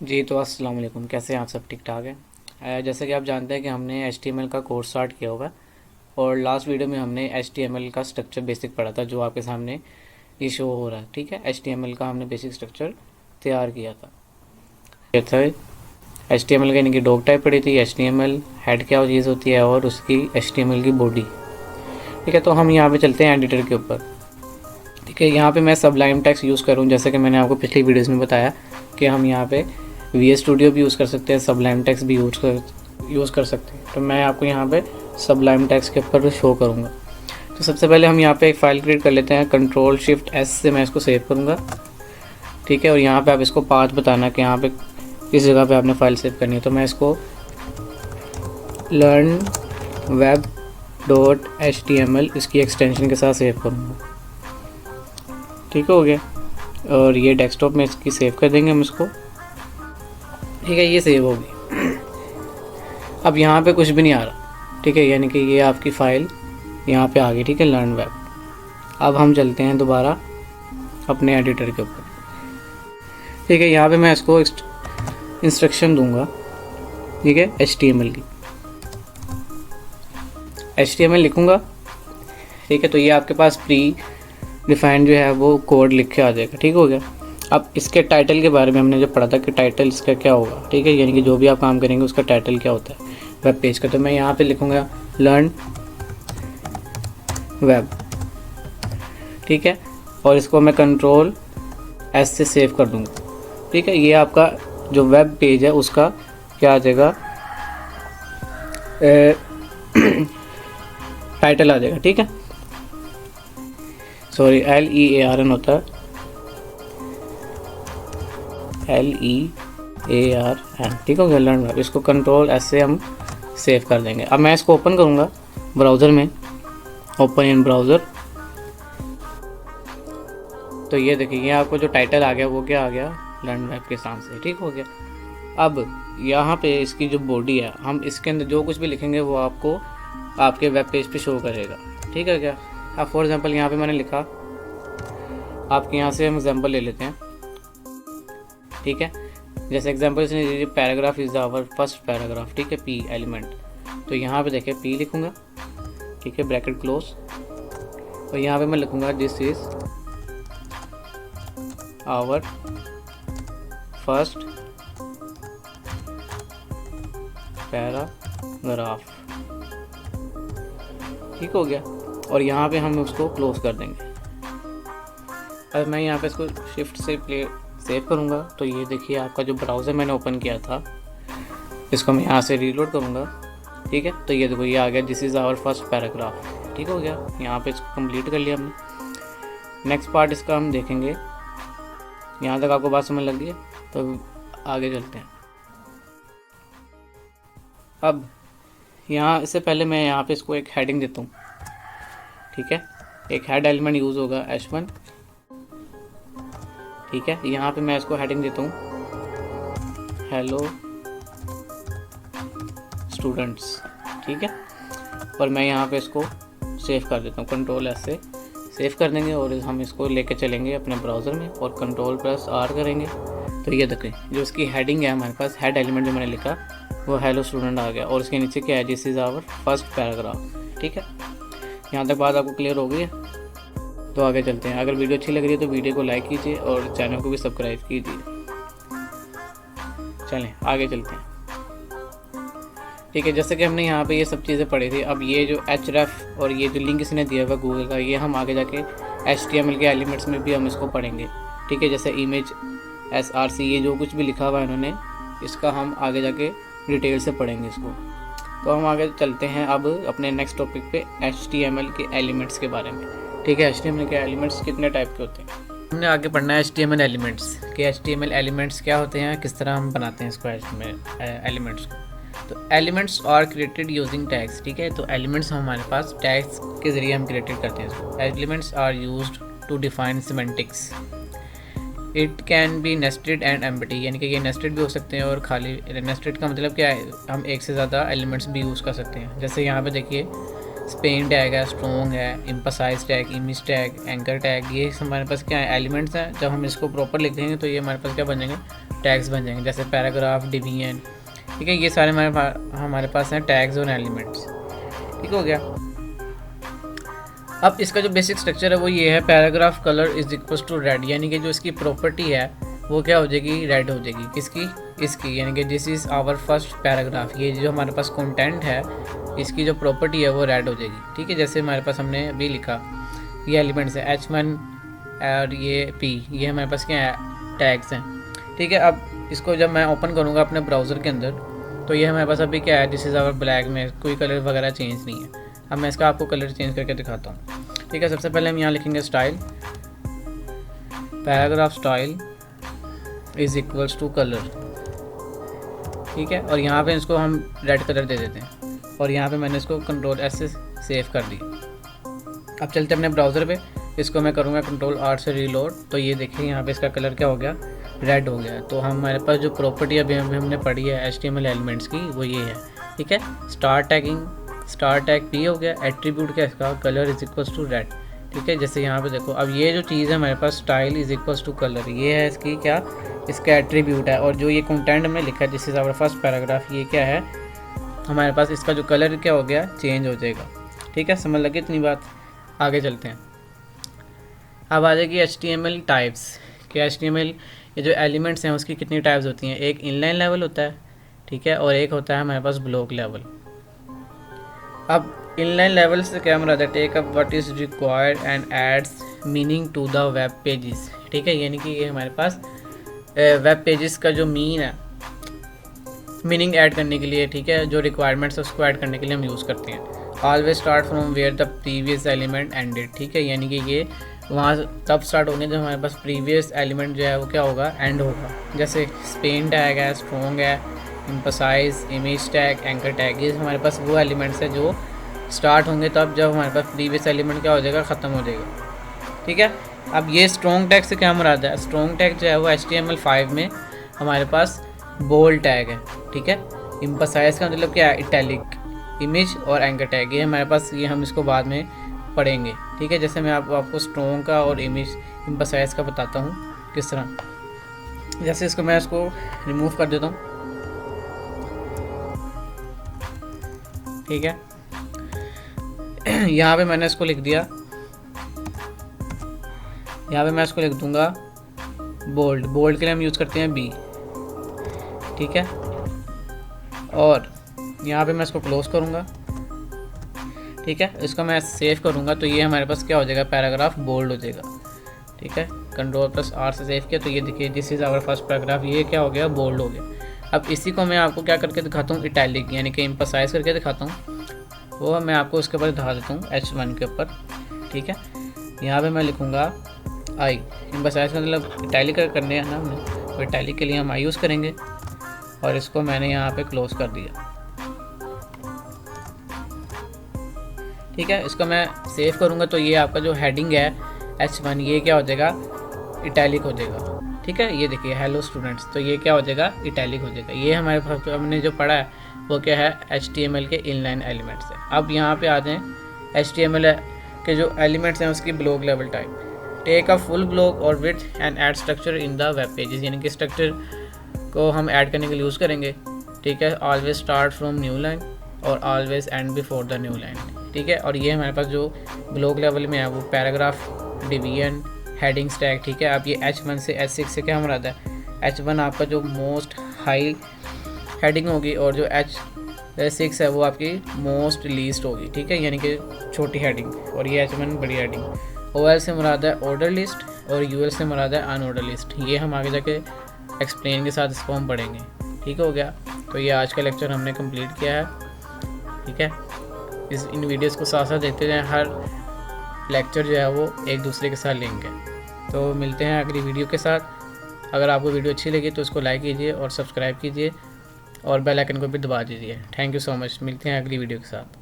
जी तो अस्सलाम वालेकुम, कैसे हैं आप? सब ठीक ठाक हैं। जैसे कि आप जानते हैं कि हमने HTML का कोर्स स्टार्ट किया हुआ है और लास्ट वीडियो में हमने HTML का स्ट्रक्चर बेसिक पढ़ा था जो आपके सामने ये शो हो रहा है। ठीक है, HTML का हमने बेसिक स्ट्रक्चर तैयार किया था। ये था HTML का, यानी कि डॉग टाइप पढ़ी थी। HTML हेड क्या चीज़ होती है और उसकी HTML की बॉडी। ठीक है, तो हम यहाँ पे चलते हैं एडिटर के ऊपर। ठीक है, यहाँ पे मैं सबलाइम टेक्स्ट यूज़ करूँ, जैसे कि मैंने आपको पिछली वीडियोज़ में बताया कि हम यहाँ पे VS स्टूडियो भी यूज़ कर सकते हैं, सबलाइम टेक्स्ट भी यूज़ कर सकते हैं। तो मैं आपको यहाँ पे सबलाइम टेक्स्ट के ऊपर शो करूँगा। तो सबसे पहले हम यहाँ पे एक फ़ाइल क्रिएट कर लेते हैं। Ctrl+Shift+S से मैं इसको सेव करूँगा। ठीक है, और यहाँ पे आप इसको पाथ बताना कि यहाँ पे किस जगह पे आपने फ़ाइल सेव करनी है। तो मैं इसको learnweb.html इसकी एक्सटेंशन के साथ सेव करूँगा। ठीक हो गया, और ये डेस्कटॉप में इसकी सेव कर देंगे हम इसको। ठीक है, ये सेव होगी। अब यहाँ पे कुछ भी नहीं आ रहा। ठीक है, यानी कि ये आपकी फ़ाइल यहाँ पे आ गई। ठीक है, लर्न वेब। अब हम चलते हैं दोबारा अपने एडिटर के ऊपर। ठीक है, यहाँ पे मैं इसको इंस्ट्रक्शन दूंगा। ठीक है, HTML की HTML लिखूँगा। ठीक है, तो ये आपके पास प्री डिफाइंड जो है वो कोड लिख के आ जाएगा। ठीक हो गया। अब इसके टाइटल के बारे में हमने जो पढ़ा था कि टाइटल इसका क्या होगा। ठीक है, यानी कि जो भी आप काम करेंगे उसका टाइटल क्या होता है वेब पेज का। तो मैं यहाँ पे लिखूँगा लर्न वेब। ठीक है, और इसको मैं Ctrl+S से सेव कर दूँगा। ठीक है, ये आपका जो वेब पेज है उसका क्या आ जाएगा, टाइटल आ जाएगा। ठीक है, सॉरी LEARN होता है, LEARN। ठीक हो गया, लर्न वेब। इसको Ctrl+S से हम सेव कर देंगे। अब मैं इसको ओपन करूँगा ब्राउज़र में, ओपन इन ब्राउज़र। तो ये देखिए, ये आपको जो टाइटल आ गया वो क्या आ गया, लर्न वेब के साथ से। ठीक हो गया। अब यहाँ पे इसकी जो बॉडी है, हम इसके अंदर जो कुछ भी लिखेंगे वो आपको आपके वेब पेज पे शो करेगा। ठीक है क्या। अब फॉर एग्जांपल यहाँ पे मैंने लिखा, आपके यहाँ से हम एग्जांपल ले लेते हैं। ठीक है, जैसे एग्जांपल इसने दीजिए paragraph is our first paragraph. ठीक है, P एलिमेंट। तो यहाँ पे देखिए P लिखूँगा। ठीक है, ब्रैकेट क्लोज, और यहाँ पे मैं लिखूँगा this is our first paragraph. ठीक हो गया, और यहाँ पे हम उसको क्लोज कर देंगे। अब मैं यहाँ पे इसको शिफ्ट से सेव करूँगा। तो ये देखिए आपका जो ब्राउज़र मैंने ओपन किया था, इसको मैं यहाँ से रीलोड करूँगा। ठीक है, तो ये देखो ये आ गया this is our first paragraph. ठीक हो गया, यहाँ पे इसको कंप्लीट कर लिया हमने। नेक्स्ट पार्ट इसका हम देखेंगे। यहाँ तक आपको बात समझ लग गई है, तो आगे चलते हैं। अब यहाँ इससे पहले मैं यहाँ पे इसको एक हेडिंग देता हूँ। ठीक है, एक हेड एलिमेंट यूज़ होगा H1। ठीक है, यहाँ पे मैं इसको हेडिंग देता हूँ हेलो स्टूडेंट्स। ठीक है, और मैं यहाँ पे इसको सेव कर देता हूँ। Ctrl+S से सेव कर देंगे और हम इसको लेके चलेंगे अपने ब्राउज़र में और Ctrl+R करेंगे। तो ये देखें जो इसकी हेडिंग है हमारे पास, हेड एलिमेंट जो मैंने लिखा वो हेलो स्टूडेंट आ गया, और इसके नीचे क्या है, this is our first paragraph. ठीक है, यहाँ तक बात आपको क्लियर हो गई है। तो आगे चलते हैं। अगर वीडियो अच्छी लग रही है तो वीडियो को लाइक कीजिए और चैनल को भी सब्सक्राइब कीजिए। चलें आगे चलते हैं। ठीक है, जैसे कि हमने यहाँ पे ये सब चीज़ें पढ़ी थी। अब ये जो href और ये जो लिंक इसने दिया हुआ गूगल का, ये हम आगे जाके HTML के एलिमेंट्स में भी हम इसको पढ़ेंगे। ठीक है, जैसे इमेज src, ये जो कुछ भी लिखा हुआ है इन्होंने, इसका हम आगे जाके डिटेल से पढ़ेंगे इसको। तो हम आगे चलते हैं अब अपने नेक्स्ट टॉपिक पे, HTML के एलिमेंट्स के बारे में। ठीक है, HTML के एलिमेंट्स कितने टाइप के होते हैं हमने आगे पढ़ना है। HTML एलिमेंट्स के HTML एलिमेंट्स क्या होते हैं, किस तरह हम बनाते हैं इसको HTML एलिमेंट्स को। तो elements are created using tags. ठीक है, तो एलिमेंट्स हमारे पास टैग्स के ज़रिए हम क्रिएटेड करते हैं इसको। Elements are used to define semantics. It can be nested and empty, यानी कि ये नेस्टेड भी हो सकते हैं और खाली। नेस्टेड का मतलब क्या है, हम एक से ज़्यादा एलिमेंट्स भी यूज़ कर सकते हैं। जैसे यहाँ पे देखिए स्पेन टैग है, स्ट्रॉन्ग है, emphasize tag, image tag, anchor tag, ये हमारे पास क्या है, एलिमेंट्स हैं। जब हम इसको प्रॉपर लिख देंगे तो ये हमारे पास क्या बन जाएंगे, टैग्स बन जाएंगे, जैसे पैराग्राफ, डिवीजन, ठीक है, ये सारे हमारे पास हैं टैग्स और एलिमेंट्स। ठीक हो गया। अब इसका जो बेसिक स्ट्रक्चर है वो ये है, paragraph colour is equal to red, यानी कि जो इसकी प्रॉपर्टी है वो क्या हो जाएगी, रेड हो जाएगी। किसकी, इसकी, यानी कि this is our first paragraph, ये जो हमारे पास कंटेंट है इसकी जो प्रॉपर्टी है वो रेड हो जाएगी। ठीक है, जैसे हमारे पास हमने अभी लिखा ये एलिमेंट्स है H1 और ये P, ये हमारे पास क्या है, टैग्स हैं। ठीक है, अब इसको जब मैं ओपन करूँगा अपने ब्राउज़र के अंदर तो ये हमारे पास अभी क्या है, दिस इज़ आवर ब्लैक में कोई कलर वगैरह चेंज नहीं है। अब मैं इसका आपको कलर चेंज करके दिखाता हूँ। ठीक है, सबसे पहले हम यहाँ लिखेंगे style, paragraph style is equals to colour. ठीक है, और यहाँ पे इसको हम रेड कलर दे देते हैं और यहाँ पे मैंने इसको Ctrl+S से सेव कर दिया। अब चलते अपने ब्राउज़र पे, इसको मैं करूँगा Ctrl+R से रीलोड, तो ये देखिए यहाँ पे इसका कलर क्या हो गया, रेड हो गया। तो हमारे पास जो प्रॉपर्टी अभी हमने पढ़ी है HTML एलिमेंट्स की वो ये है। ठीक है, स्टार टैग P हो गया, एट्रीब्यूट क्या इसका, colour is equals to red. ठीक है, जैसे यहाँ पे देखो, अब ये जो चीज़ है हमारे पास style is equals to colour, ये है इसकी क्या, इसका एट्रीब्यूट है। और जो ये कंटेंट हमने लिखा है this is our first paragraph, ये क्या है हमारे पास, इसका जो कलर क्या हो गया, चेंज हो जाएगा। ठीक है, समझ लगे इतनी बात। आगे चलते हैं। अब आ जाएगी HTML टाइप्स कि HTML ये जो एलिमेंट्स हैं उसकी कितनी टाइप्स होती हैं। एक इनलाइन लेवल होता है, ठीक है, और एक होता है हमारे पास ब्लॉक लेवल। अब इनलाइन लेवल से क्या मराद है, take up what is required and adds meaning to the web pages. ठीक है, यानी कि ये हमारे पास वेब पेजेस का जो मीन है, मीनिंग ऐड करने के लिए, ठीक है, जो रिक्वायरमेंट्स है उसको ऐड करने के लिए हम यूज़ करते हैं। Always start from where the previous element ended. ठीक है, यानी कि ये वहाँ तब स्टार्ट होंगे जब हमारे पास प्रीवियस एलिमेंट जो है वो क्या होगा, एंड होगा। जैसे स्पेन टैग है, स्ट्रॉन्ग है, emphasise, image tag, anchor tag, ये हमारे पास वो एलिमेंट्स है जो स्टार्ट होंगे तब जब हमारे पास प्रीवियस एलिमेंट क्या हो जाएगा, ख़त्म हो जाएगा। ठीक है, अब ये स्ट्रॉन्ग टैग से क्या मुराद है, स्ट्रॉन्ग टैग जो है वो HTML5 में हमारे पास बोल्ड टैग है। ठीक है, एम्फसाइज का मतलब क्या है, इटैलिक, इमेज और एंकर टैग, ये हमारे पास, ये हम इसको बाद में पढ़ेंगे। ठीक है, जैसे मैं आपको स्ट्रॉन्ग का और इमेज एम्फसाइज का बताता हूँ किस तरह। जैसे इसको मैं इसको रिमूव कर देता हूँ। ठीक है, यहाँ पे मैंने इसको लिख दिया, यहाँ पे मैं इसको लिख दूंगा बोल्ड। बोल्ड के लिए हम यूज़ करते हैं B। ठीक है, और यहाँ पे मैं इसको क्लोज करूँगा। ठीक है, इसको मैं सेव करूँगा तो ये हमारे पास क्या हो जाएगा, पैराग्राफ बोल्ड हो जाएगा। ठीक है, Ctrl+R से सेव किया तो ये देखिए this is our first paragraph, ये क्या हो गया, बोल्ड हो गया। अब इसी को मैं आपको क्या करके दिखाता हूँ, इटैलिक, यानी कि एम्फसाइज करके दिखाता हूँ। वो मैं आपको उसके ऊपर दिखा देता हूँ, H1 के ऊपर। ठीक है, यहाँ पे मैं लिखूँगा I, एम्फसाइज मतलब इटैलिक करने हैं ना हमने, तो इटैलिक के लिए हम I यूज़ करेंगे और इसको मैंने यहाँ पे क्लोज कर दिया। ठीक है, इसको मैं सेव करूँगा तो ये आपका जो हेडिंग है H1, ये क्या हो जाएगा, इटैलिक हो जाएगा। ठीक है, ये देखिए हेलो स्टूडेंट्स, तो ये क्या हो जाएगा, इटैलिक हो जाएगा। ये हमारे पास हमने जो पढ़ा है वो क्या है, HTML के इनलाइन एलिमेंट्स है। अब यहाँ पे आ जाएँ HTML के जो एलिमेंट्स हैं उसकी block level type. Take a full block और width and add structure in the web pages, यानी कि स्ट्रक्चर को हम ऐड करने के लिए यूज़ करेंगे। ठीक है, always start from new line और always end before the new line. ठीक है, और ये हमारे पास जो ब्लॉक लेवल में है वो पैराग्राफ, डिवीजन, हेडिंग्स टैग। ठीक है, अब ये H1 से H6 से क्या मराद है, H1 आपका जो मोस्ट हाई हेडिंग होगी और जो H6 है वो आपकी मोस्ट लीस्ट होगी। ठीक है, यानी कि छोटी हेडिंग, और ये H1 बड़ी हेडिंग। OL से मुराद है ऑर्डर लिस्ट और UL से मुराद है अनऑर्डर लिस्ट। ये हम आगे जाके एक्सप्लेन के साथ इसको हम पढ़ेंगे। ठीक हो गया, तो ये आज का लेक्चर हमने कंप्लीट किया है। ठीक है, इन वीडियोस को साथ साथ देखते जाएं, हर लेक्चर जो है वो एक दूसरे के साथ लिंक है। तो मिलते हैं अगली वीडियो के साथ। अगर आपको वीडियो अच्छी लगी तो इसको लाइक कीजिए और सब्सक्राइब कीजिए और बेल आइकन को भी दबा दीजिए। थैंक यू सो मच, मिलते हैं अगली वीडियो के साथ।